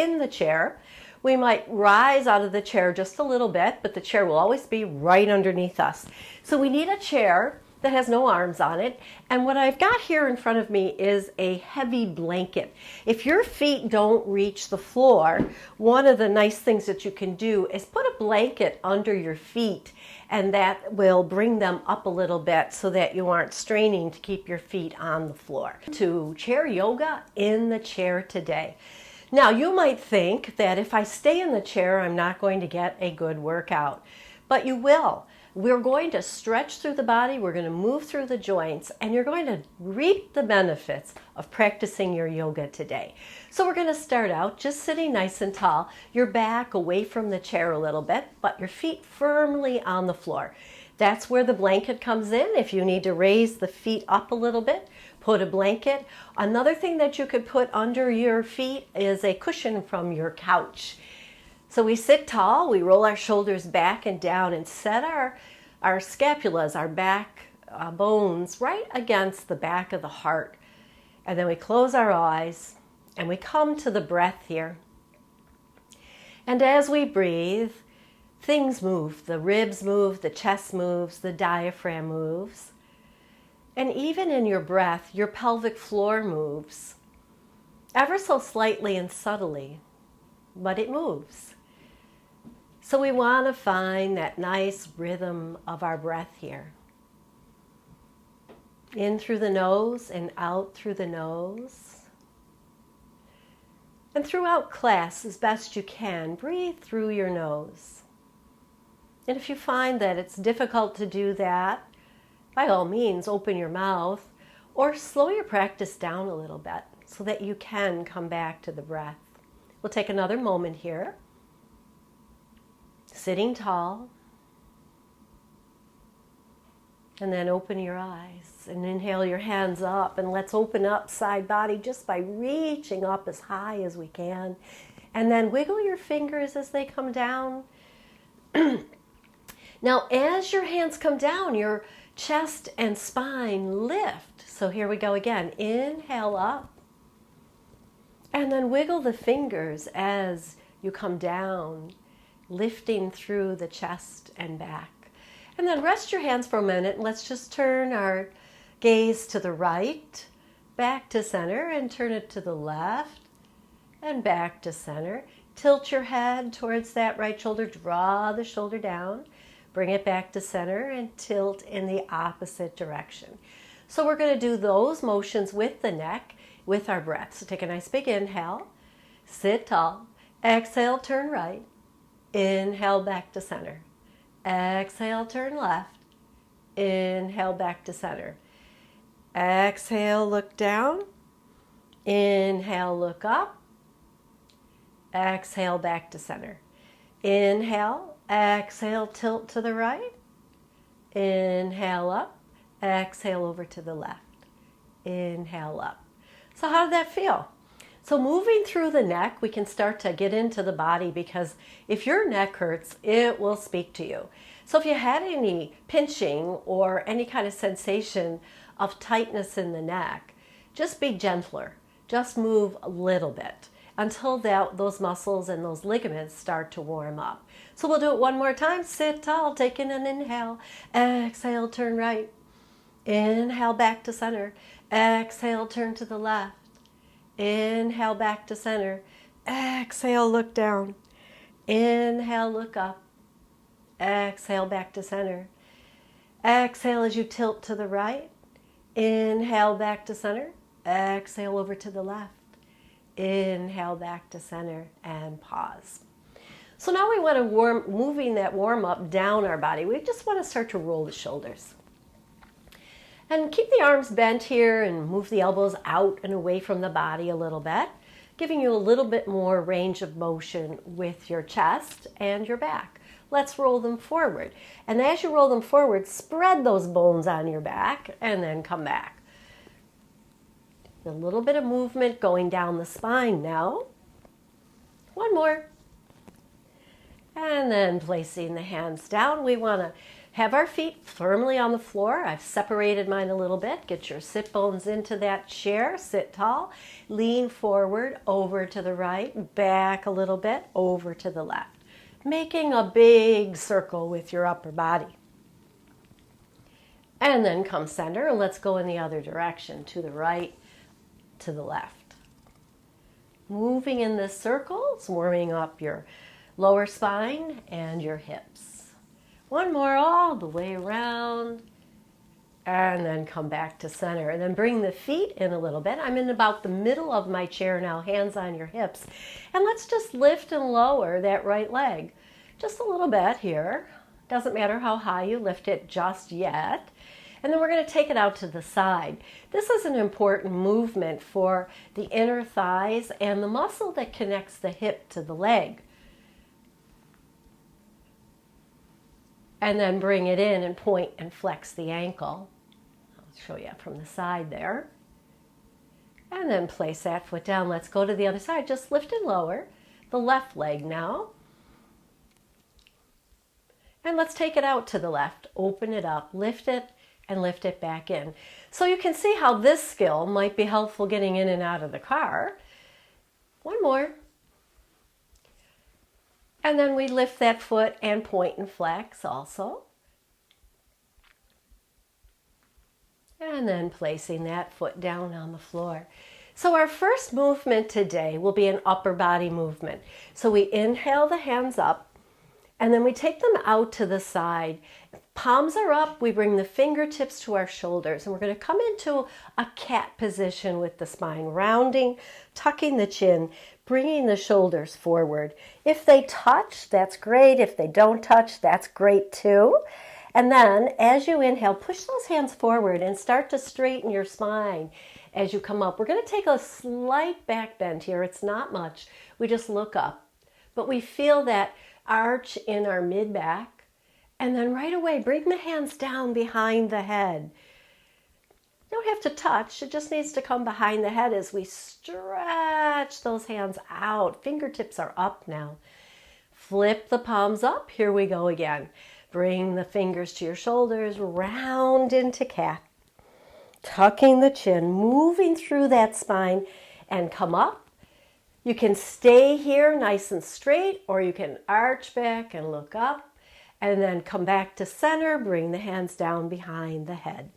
in the chair. We might rise out of the chair just a little bit, but the chair will always be right underneath us. So we need a chair that has no arms on it. And what I've got here in front of me is a heavy blanket. If your feet don't reach the floor, one of the nice things that you can do is put a blanket under your feet, and that will bring them up a little bit so that you aren't straining to keep your feet on the floor. To chair yoga in the chair today. Now, you might think that if I stay in the chair, I'm not going to get a good workout, but you will. We're going to stretch through the body, we're going to move through the joints, and you're going to reap the benefits of practicing your yoga today. So we're going to start out just sitting nice and tall, your back away from the chair a little bit, but your feet firmly on the floor. That's where the blanket comes in. If you need to raise the feet up a little bit, put a blanket. Another thing that you could put under your feet is a cushion from your couch. So we sit tall, we roll our shoulders back and down and set our scapulas, our back bones right against the back of the heart. And then we close our eyes and we come to the breath here. And as we breathe, things move. The ribs move, the chest moves, the diaphragm moves. And even in your breath, your pelvic floor moves. Ever so slightly and subtly, but it moves. So we want to find that nice rhythm of our breath here. In through the nose and out through the nose. And throughout class, as best you can, breathe through your nose. And if you find that it's difficult to do that, by all means, open your mouth or slow your practice down a little bit so that you can come back to the breath. We'll take another moment here. Sitting tall. And then open your eyes and inhale your hands up, and let's open up side body just by reaching up as high as we can. And then wiggle your fingers as they come down. Now, as your hands come down, your chest and spine lift. So here we go again. Inhale up. And then wiggle the fingers as you come down, lifting through the chest and back. And then rest your hands for a minute. And let's just turn our gaze to the right, back to center, and turn it to the left, and back to center. Tilt your head towards that right shoulder. Draw the shoulder down. Bring it back to center and tilt in the opposite direction. So we're going to do those motions with the neck, with our breath. So take a nice big inhale, sit tall, exhale, turn right, inhale back to center, exhale, turn left, inhale back to center, exhale, look down, inhale, look up, exhale, back to center, inhale, exhale, tilt to the right, inhale up, exhale over to the left, inhale up. So how did that feel? So moving through the neck, we can start to get into the body, because if your neck hurts, it will speak to you. So if you had any pinching or any kind of sensation of tightness in the neck, just be gentler. Just move a little bit until those muscles and those ligaments start to warm up. So we'll do it one more time. Sit tall, taking an inhale. Exhale, turn right. Inhale, back to center. Exhale, turn to the left. Inhale, back to center. Exhale, look down. Inhale, look up. Exhale, back to center. Exhale as you tilt to the right. Inhale, back to center. Exhale over to the left. Inhale back to center and pause. So now we want to moving that warm up down our body. We just want to start to roll the shoulders. And keep the arms bent here and move the elbows out and away from the body a little bit, giving you a little bit more range of motion with your chest and your back. Let's roll them forward. And as you roll them forward, spread those bones on your back and then come back. A little bit of movement going down the spine now. One more. And then placing the hands down, we want to Have our feet firmly on the floor. I've separated mine a little bit. Get your sit bones into that chair. Sit tall. Lean forward, over to the right, back a little bit, over to the left. Making a big circle with your upper body. And then come center, and let's go in the other direction, to the right, to the left. Moving in this circle, it's warming up your lower spine and your hips. One more all the way around, and then come back to center. And then bring the feet in a little bit. I'm in about the middle of my chair now, hands on your hips. And let's just lift and lower that right leg. Just a little bit here. Doesn't matter how high you lift it just yet. And then we're going to take it out to the side. This is an important movement for the inner thighs and the muscle that connects the hip to the leg. And then bring it in and point and flex the ankle. I'll show you from the side there. And then place that foot down. Let's go to the other side. Just lift and lower the left leg now. And let's take it out to the left. Open it up, lift it, and lift it back in. So you can see how this skill might be helpful getting in and out of the car. One more. And then we lift that foot and point and flex also. And then placing that foot down on the floor. So our first movement today will be an upper body movement. So we inhale the hands up, and then we take them out to the side. Palms are up, we bring the fingertips to our shoulders, and we're going to come into a cat position with the spine rounding, tucking the chin, bringing the shoulders forward. If they touch, that's great. If they don't touch, that's great too. And then as you inhale, push those hands forward and start to straighten your spine as you come up. We're going to take a slight back bend here. It's not much. We just look up, but we feel that arch in our mid-back, and then right away bring the hands down behind the head. You don't have to touch, it just needs to come behind the head as we stretch those hands out. Fingertips are up now. Flip the palms up, here we go again. Bring the fingers to your shoulders, round into cat. Tucking the chin, moving through that spine, and come up. You can stay here nice and straight, or you can arch back and look up, and then come back to center, bring the hands down behind the head.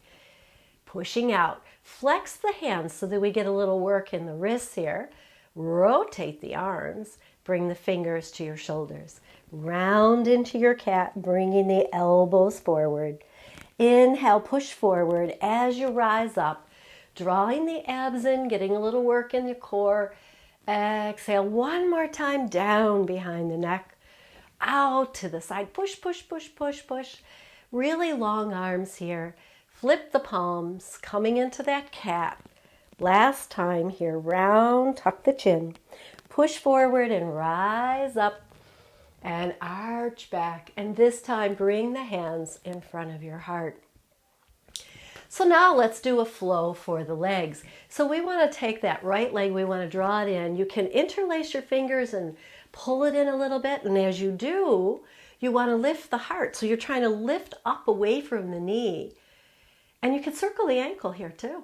Pushing out, flex the hands so that we get a little work in the wrists here. Rotate the arms, bring the fingers to your shoulders. Round into your cat, bringing the elbows forward. Inhale, push forward as you rise up, drawing the abs in, getting a little work in the core. Exhale, one more time, down behind the neck, out to the side. Push, push, push, push, push. Really long arms here. Flip the palms, coming into that cat. Last time here, round, tuck the chin. Push forward and rise up and arch back. And this time, bring the hands in front of your heart. So now let's do a flow for the legs. So we want to take that right leg, we want to draw it in. You can interlace your fingers and pull it in a little bit. And as you do, you want to lift the heart. So you're trying to lift up away from the knee. And you can circle the ankle here too.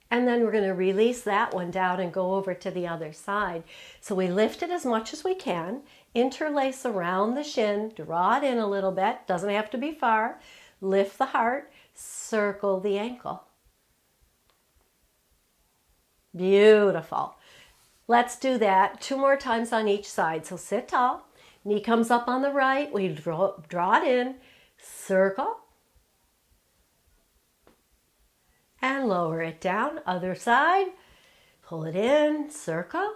And then we're going to release that one down and go over to the other side. So we lift it as much as we can, interlace around the shin, draw it in a little bit, doesn't have to be far, lift the heart, circle the ankle. Beautiful. Let's do that 2 more times on each side. So sit tall, knee comes up on the right, we draw it in, circle, and lower it down. Other side, pull it in, circle,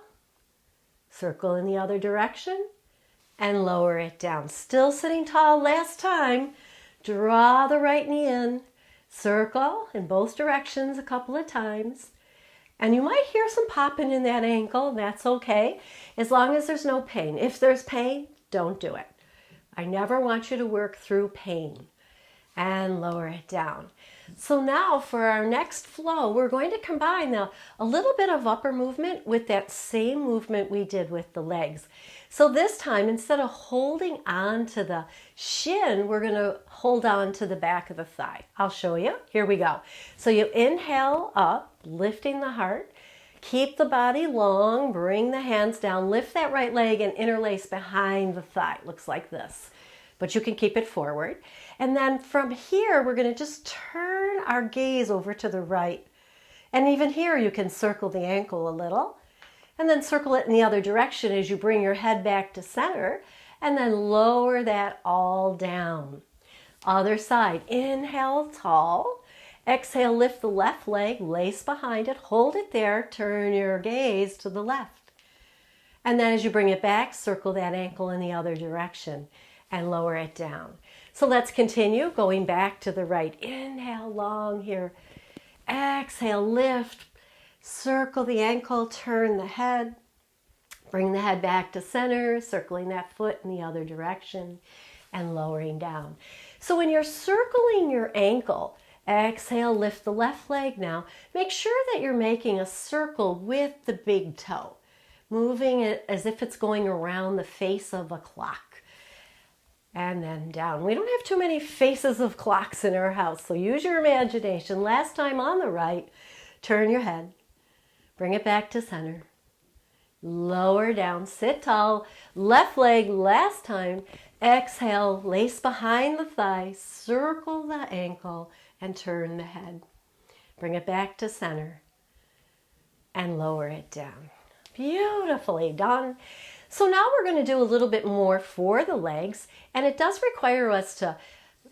circle in the other direction, and lower it down. Still sitting tall. Last time, draw the right knee in, circle in both directions a couple of times. And you might hear some popping in that ankle, and that's okay, as long as there's no pain. If there's pain, don't do it. I never want you to work through pain. And lower it down. So now for our next flow, we're going to combine now a little bit of upper movement with that same movement we did with the legs. So this time, instead of holding on to the shin, we're going to hold on to the back of the thigh. I'll show you. Here we go. So you inhale up, lifting the heart. Keep the body long, bring the hands down, lift that right leg and interlace behind the thigh. Looks like this, but you can keep it forward. And then from here, we're going to just turn our gaze over to the right. And even here, you can circle the ankle a little and then circle it in the other direction as you bring your head back to center and then lower that all down. Other side, inhale tall. Exhale, lift the left leg, lace behind it, hold it there, turn your gaze to the left. And then as you bring it back, circle that ankle in the other direction and lower it down. So let's continue going back to the right. Inhale long here. Exhale, lift, circle the ankle, turn the head, bring the head back to center, circling that foot in the other direction and lowering down. So when you're circling your ankle, exhale, lift the left leg now. Make sure that you're making a circle with the big toe, moving it as if it's going around the face of a clock. And then down. We don't have too many faces of clocks in our house, so use your imagination. Last time on the right, turn your head, bring it back to center, lower down, sit tall, left leg last time, exhale, lace behind the thigh, circle the ankle, and turn the head. Bring it back to center and lower it down. Beautifully done. So now we're going to do a little bit more for the legs, and it does require us to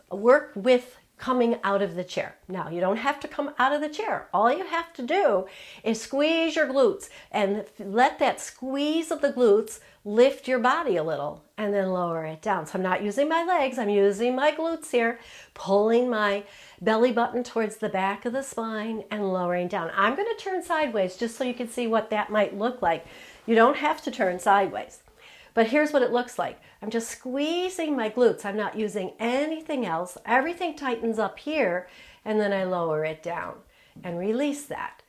work with coming out of the chair. Now, you don't have to come out of the chair. All you have to do is squeeze your glutes and let that squeeze of the glutes lift your body a little and then lower it down. So I'm not using my legs, I'm using my glutes here, pulling my belly button towards the back of the spine and lowering down. I'm going to turn sideways just so you can see what that might look like. You don't have to turn sideways, but here's what it looks like. I'm just squeezing my glutes. I'm not using anything else. Everything tightens up here, and then I lower it down and release that.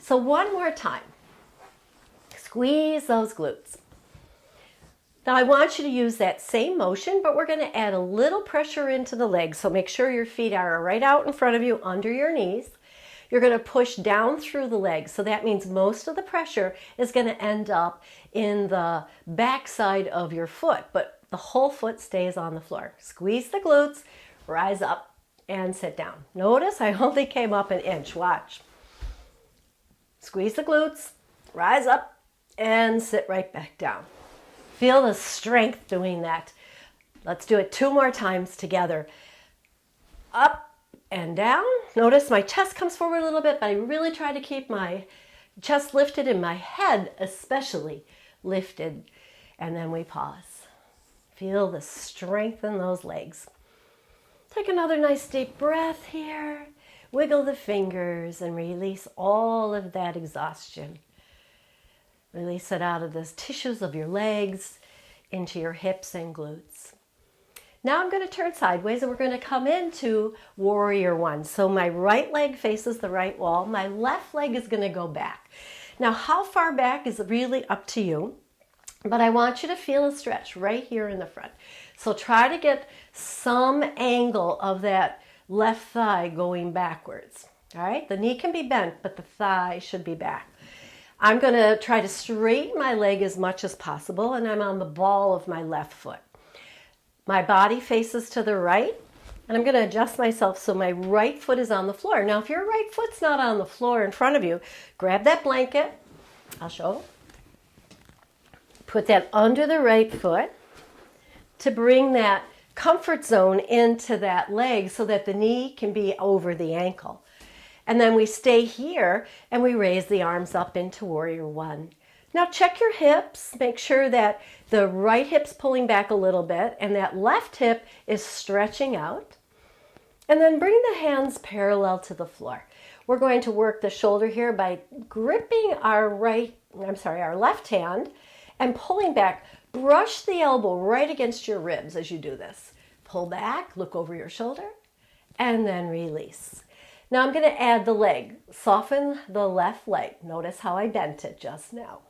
So one more time. Squeeze those glutes. Now I want you to use that same motion, but we're going to add a little pressure into the legs. So make sure your feet are right out in front of you, under your knees. You're going to push down through the legs. So that means most of the pressure is going to end up in the backside of your foot, but the whole foot stays on the floor. Squeeze the glutes, rise up, and sit down. Notice I only came up an inch. Watch. Squeeze the glutes, rise up, and sit right back down. Feel the strength doing that. Let's do it 2 more times together. Up and down. Notice my chest comes forward a little bit, but I really try to keep my chest lifted and my head especially lifted. And then we pause. Feel the strength in those legs. Take another nice deep breath here. Wiggle the fingers and release all of that exhaustion. Release it out of the tissues of your legs into your hips and glutes. Now I'm going to turn sideways and we're going to come into Warrior One. So my right leg faces the right wall. My left leg is going to go back. Now how far back is really up to you, but I want you to feel a stretch right here in the front. So try to get some angle of that left thigh going backwards. All right, the knee can be bent, but the thigh should be back. I'm going to try to straighten my leg as much as possible, and I'm on the ball of my left foot. My body faces to the right, and I'm going to adjust myself so my right foot is on the floor. Now, if your right foot's not on the floor in front of you, grab that blanket. I'll show. Put that under the right foot to bring that comfort zone into that leg so that the knee can be over the ankle. And then we stay here and we raise the arms up into Warrior One. Now check your hips. Make sure that the right hip's pulling back a little bit and that left hip is stretching out. And then bring the hands parallel to the floor. We're going to work the shoulder here by gripping our left hand and pulling back. Brush the elbow right against your ribs as you do this. Pull back, look over your shoulder, and then release. Now I'm going to add the leg. Soften the left leg. Notice how I bent it just now.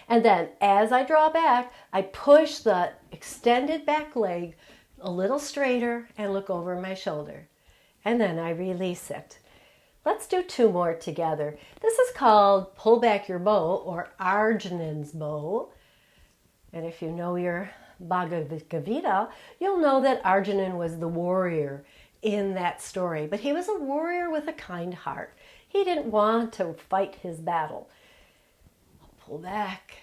And then as I draw back, I push the extended back leg a little straighter and look over my shoulder. And then I release it. Let's do 2 more together. This is called pull back your bow, or Arjunan's bow. And if you know your Bhagavad Gita, you'll know that Arjunan was the warrior in that story. But he was a warrior with a kind heart. He didn't want to fight his battle. Pull back.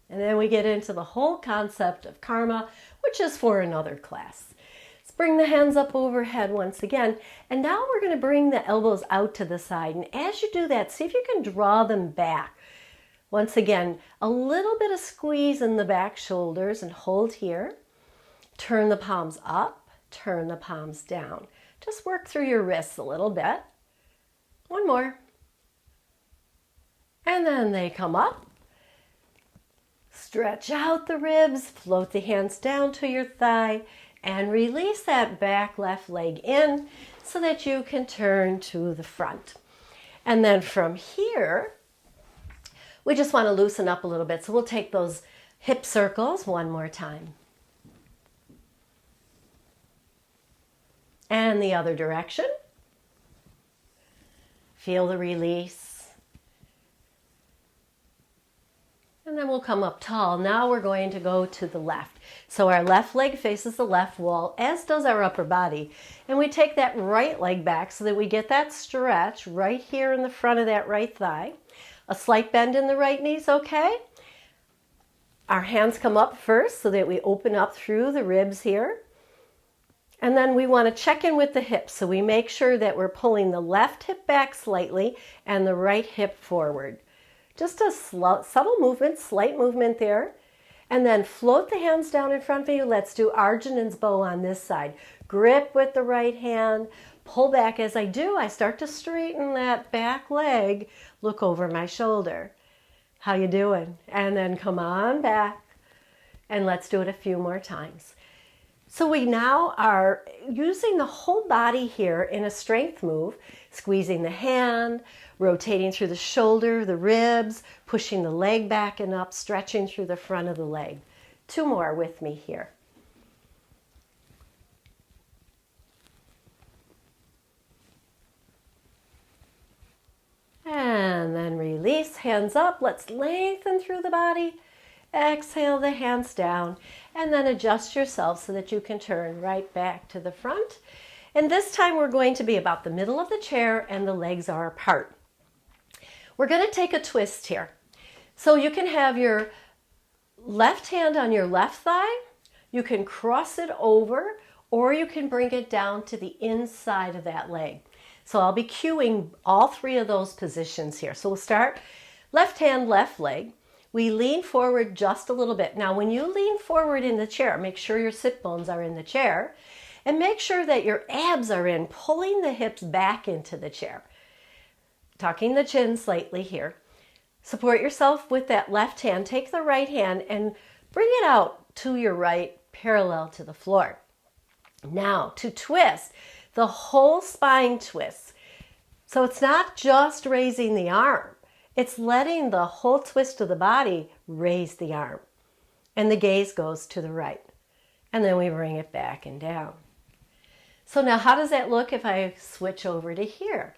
And then we get into the whole concept of karma, which is for another class. Let's bring the hands up overhead once again. And now we're going to bring the elbows out to the side. And as you do that, see if you can draw them back. Once again, a little bit of squeeze in the back shoulders and hold here. Turn the palms up, turn the palms down. Just work through your wrists a little bit. 1 more. And then they come up. Stretch out the ribs, float the hands down to your thigh, and release that back left leg in so that you can turn to the front. And then from here, we just want to loosen up a little bit. So we'll take those hip circles 1 more time. And the other direction. Feel the release. And then we'll come up tall. Now we're going to go to the left. So our left leg faces the left wall, as does our upper body. And we take that right leg back so that we get that stretch right here in the front of that right thigh. A slight bend in the right knee is okay. Our hands come up first so that we open up through the ribs here. And then we want to check in with the hips. So we make sure that we're pulling the left hip back slightly and the right hip forward. Just a subtle movement, slight movement there. And then float the hands down in front of you. Let's do Arjunan's bow on this side. Grip with the right hand. Pull back. As I do, I start to straighten that back leg. Look over my shoulder. How you doing? And then come on back. And let's do it a few more times. So we now are using the whole body here in a strength move, squeezing the hand, rotating through the shoulder, the ribs, pushing the leg back and up, stretching through the front of the leg. 2 more with me here. And then release, hands up. Let's lengthen through the body. Exhale the hands down, and then adjust yourself so that you can turn right back to the front. And this time we're going to be about the middle of the chair and the legs are apart. We're going to take a twist here. So you can have your left hand on your left thigh, you can cross it over, or you can bring it down to the inside of that leg. So I'll be cueing all 3 of those positions here. So we'll start left hand, left leg. We lean forward just a little bit. Now, when you lean forward in the chair, make sure your sit bones are in the chair and make sure that your abs are in, pulling the hips back into the chair. Tucking the chin slightly here. Support yourself with that left hand. Take the right hand and bring it out to your right, parallel to the floor. Now, to twist, the whole spine twists. So it's not just raising the arm. It's letting the whole twist of the body raise the arm. And the gaze goes to the right. And then we bring it back and down. So now how does that look if I switch over to here?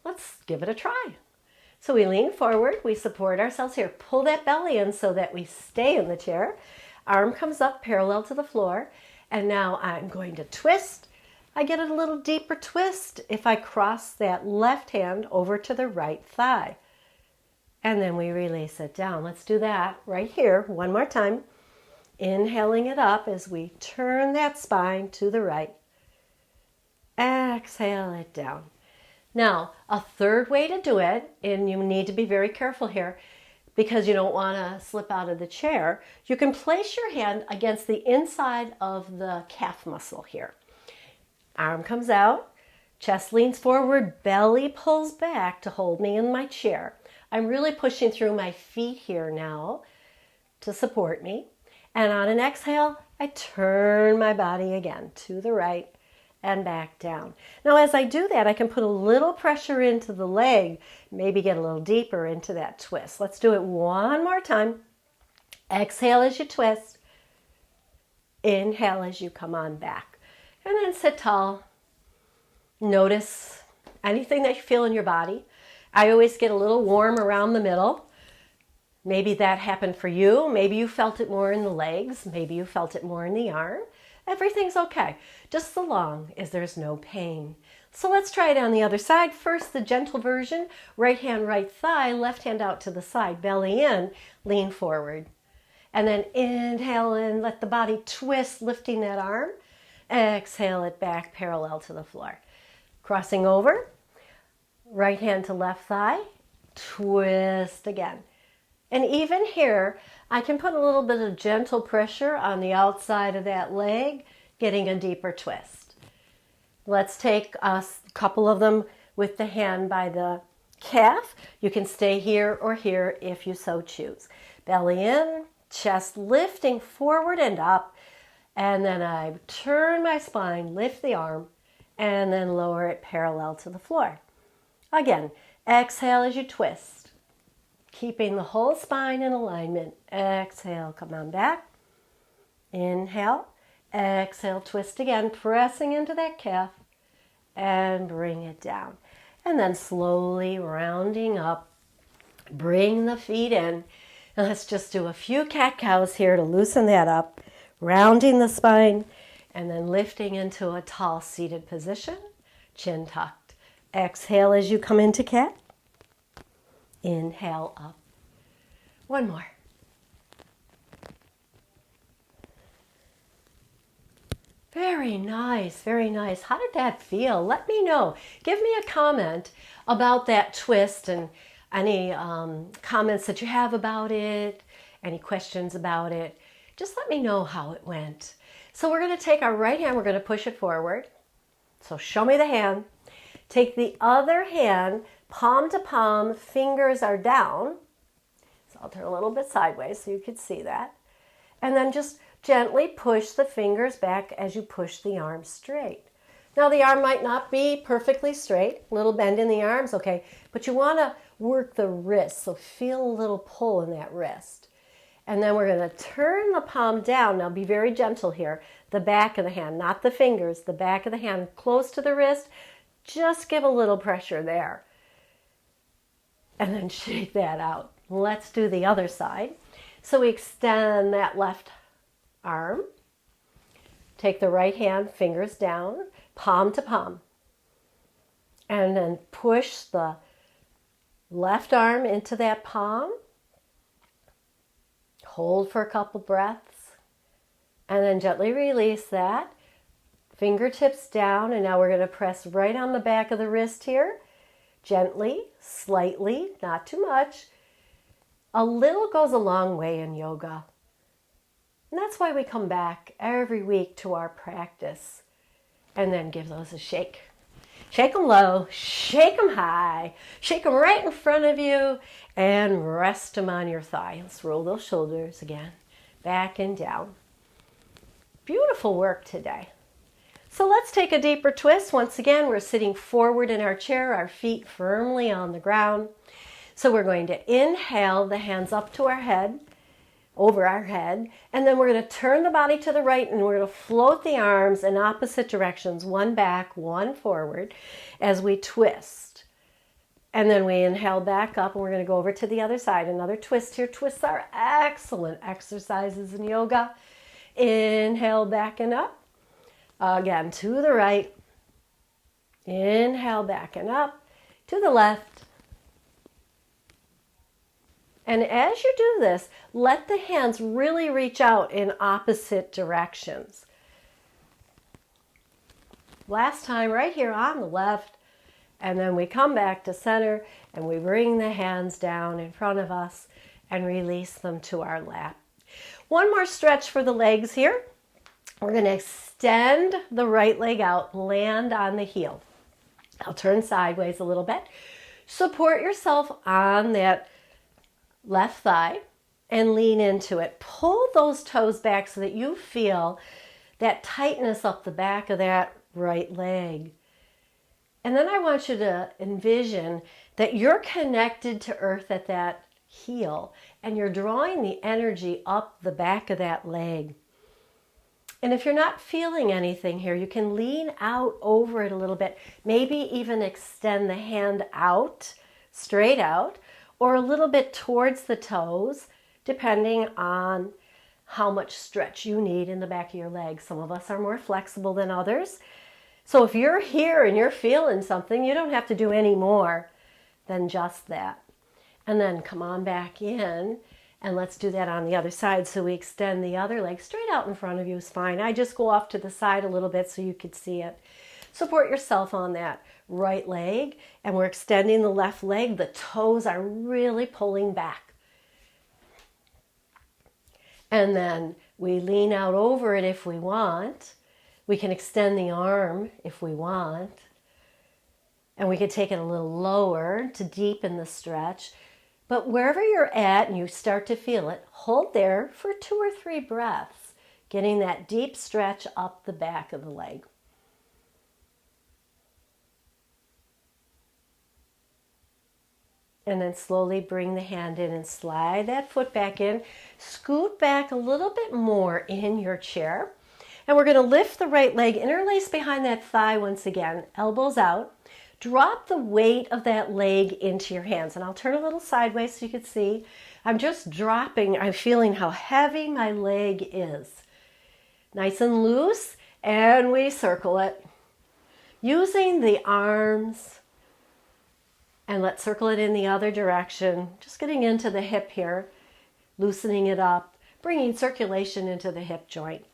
Let's give it a try. So we lean forward, we support ourselves here. Pull that belly in so that we stay in the chair. Arm comes up parallel to the floor. And now I'm going to twist. I get a little deeper twist if I cross that left hand over to the right thigh. And then we release it down. Let's do that right here 1 more time. Inhaling it up as we turn that spine to the right. Exhale it down. Now, a third way to do it, and you need to be very careful here because you don't want to slip out of the chair, you can place your hand against the inside of the calf muscle here. Arm comes out, chest leans forward, belly pulls back to hold me in my chair. I'm really pushing through my feet here now to support me. And on an exhale, I turn my body again to the right and back down. Now as I do that, I can put a little pressure into the leg, maybe get a little deeper into that twist. Let's do it one more time. Exhale as you twist. Inhale as you come on back. And then sit tall. Notice anything that you feel in your body. I always get a little warm around the middle. Maybe that happened for you. Maybe you felt it more in the legs. Maybe you felt it more in the arm. Everything's okay, just so long as there's no pain. So let's try it on the other side. First, the gentle version. Right hand, right thigh, left hand out to the side. Belly in, lean forward. And then inhale in, let the body twist, lifting that arm. Exhale it back parallel to the floor. Crossing over, right hand to left thigh, twist again. And even here, I can put a little bit of gentle pressure on the outside of that leg, getting a deeper twist. Let's take a couple of them with the hand by the calf. You can stay here or here if you so choose. Belly in, chest lifting forward and up, and then I turn my spine, lift the arm, and then lower it parallel to the floor. Again, exhale as you twist, keeping the whole spine in alignment. Exhale, come on back. Inhale, exhale, twist again, pressing into that calf, and bring it down. And then slowly rounding up, bring the feet in. And let's just do a few cat-cows here to loosen that up, rounding the spine, and then lifting into a tall seated position, chin tucked. Exhale as you come into cat. Inhale up. One more. Very nice, very nice. How did that feel? Let me know. Give me a comment about that twist and any comments that you have about it, any questions about it. Just let me know how it went. So we're going to take our right hand, we're going to push it forward. So show me the hand. Take the other hand, palm to palm, fingers are down. So I'll turn a little bit sideways so you can see that. And then just gently push the fingers back as you push the arm straight. Now the arm might not be perfectly straight, a little bend in the arms, okay, but you want to work the wrist, so feel a little pull in that wrist. And then we're going to turn the palm down. Now be very gentle here. The back of the hand, not the fingers, the back of the hand close to the wrist. Just give a little pressure there. And then shake that out. Let's do the other side. So we extend that left arm. Take the right hand, fingers down, palm to palm. And then push the left arm into that palm. Hold for a couple breaths. And then gently release that. Fingertips down, and now we're going to press right on the back of the wrist here. Gently, slightly, not too much. A little goes a long way in yoga. And that's why we come back every week to our practice and then give those a shake. Shake them low, shake them high, shake them right in front of you, and rest them on your thigh. Let's roll those shoulders again, back and down. Beautiful work today. So let's take a deeper twist. Once again, we're sitting forward in our chair, our feet firmly on the ground. So we're going to inhale, the hands up to our head, over our head, and then we're going to turn the body to the right, and we're going to float the arms in opposite directions, one back, one forward, as we twist. And then we inhale back up, and we're going to go over to the other side. Another twist here. Twists are excellent exercises in yoga. Inhale back and up. Again, to the right. Inhale back and up. To the left. And as you do this, let the hands really reach out in opposite directions. Last time, right here on the left. And then we come back to center and we bring the hands down in front of us and release them to our lap. One more stretch for the legs here. We're going to extend the right leg out, land on the heel. I'll turn sideways a little bit. Support yourself on that left thigh and lean into it. Pull those toes back so that you feel that tightness up the back of that right leg. And then I want you to envision that you're connected to earth at that heel and you're drawing the energy up the back of that leg. And if you're not feeling anything here, you can lean out over it a little bit, maybe even extend the hand out, straight out, or a little bit towards the toes, depending on how much stretch you need in the back of your legs. Some of us are more flexible than others. So if you're here and you're feeling something, you don't have to do any more than just that. And then come on back in, and let's do that on the other side. So we extend the other leg straight out in front of you is fine. I just go off to the side a little bit so you could see it. Support yourself on that right leg, and we're extending the left leg. The toes are really pulling back. And then we lean out over it if we want. We can extend the arm if we want. And we can take it a little lower to deepen the stretch. But wherever you're at and you start to feel it, hold there for 2 or 3 breaths, getting that deep stretch up the back of the leg. And then slowly bring the hand in and slide that foot back in. Scoot back a little bit more in your chair. And we're going to lift the right leg, interlace behind that thigh once again, elbows out. Drop the weight of that leg into your hands. And I'll turn a little sideways so you can see. I'm just dropping. I'm feeling how heavy my leg is. Nice and loose. And we circle it. Using the arms. And let's circle it in the other direction. Just getting into the hip here. Loosening it up. Bringing circulation into the hip joint.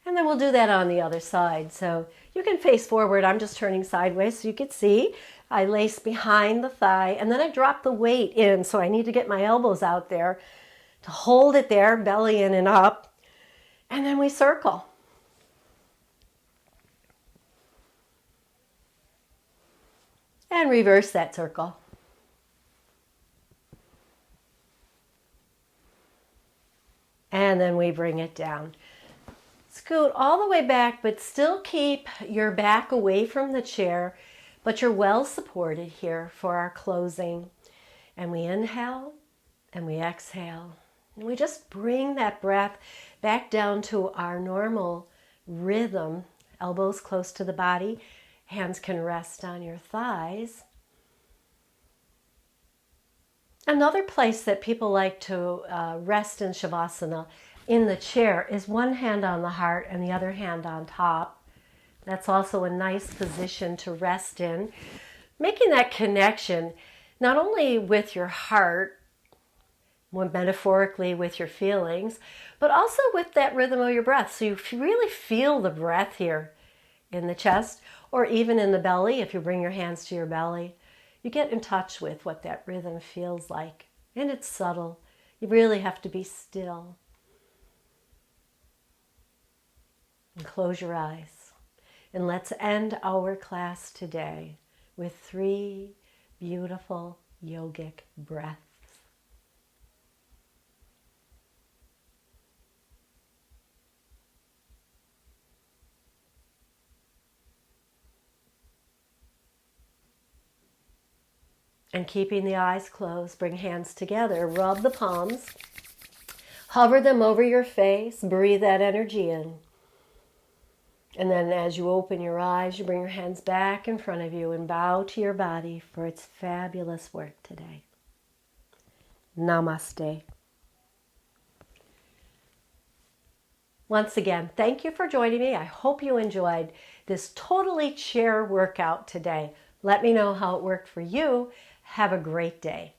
And then we'll do that on the other side. So you can face forward. I'm just turning sideways so you can see. I lace behind the thigh and then I drop the weight in. So I need to get my elbows out there to hold it there, belly in and up. And then we circle. And reverse that circle. And then we bring it down. Scoot all the way back, but still keep your back away from the chair, but you're well supported here for our closing. And we inhale and we exhale. And we just bring that breath back down to our normal rhythm. Elbows close to the body. Hands can rest on your thighs. Another place that people like to rest in Shavasana in the chair is one hand on the heart and the other hand on top. That's also a nice position to rest in. Making that connection not only with your heart, more metaphorically with your feelings, but also with that rhythm of your breath. So you really feel the breath here in the chest or even in the belly. If you bring your hands to your belly, you get in touch with what that rhythm feels like. And it's subtle. You really have to be still. And close your eyes. And let's end our class today with 3 beautiful yogic breaths. And keeping the eyes closed, bring hands together, rub the palms, hover them over your face, breathe that energy in. And then as you open your eyes, you bring your hands back in front of you and bow to your body for its fabulous work today. Namaste. Once again, thank you for joining me. I hope you enjoyed this totally chair workout today. Let me know how it worked for you. Have a great day.